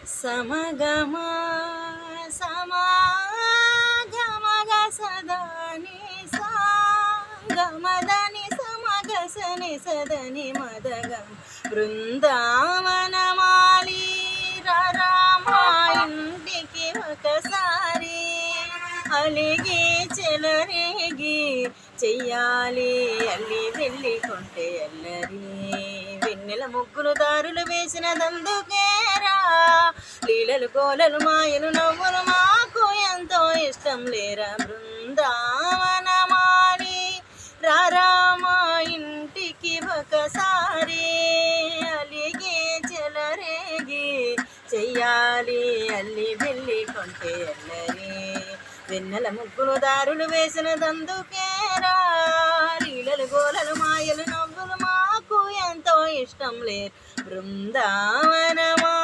సమగమ సమాగమగ సదని సాగమదని సమగసని సదని మదగం బృందావనమాలి రామా ఇంటికి ఒకసారి అలిగి చెలరేగి చెయ్యాలి అల్లి వెళ్ళి కొంటే అల్లరి వెన్నెల ముగ్గులు దారులు వేసిన దందుకేరా లీలలు కోలలు మాయలు నవ్వులు మాకు ఎంతో ఇష్టం లేరా బృందావనమాలి రామా ఇంటికి ఒకసారి అలిగి చెలరేగి చెయ్యాలి అల్లి వెళ్ళి కొంటే అల్లరి వెన్నెల ముగ్గులు దారులు వేసిన దందుకేరా లీలలు గోలలు మాయలు నవ్వులు మాకు ఎంతో ఇష్టం లేదు బృందావనమా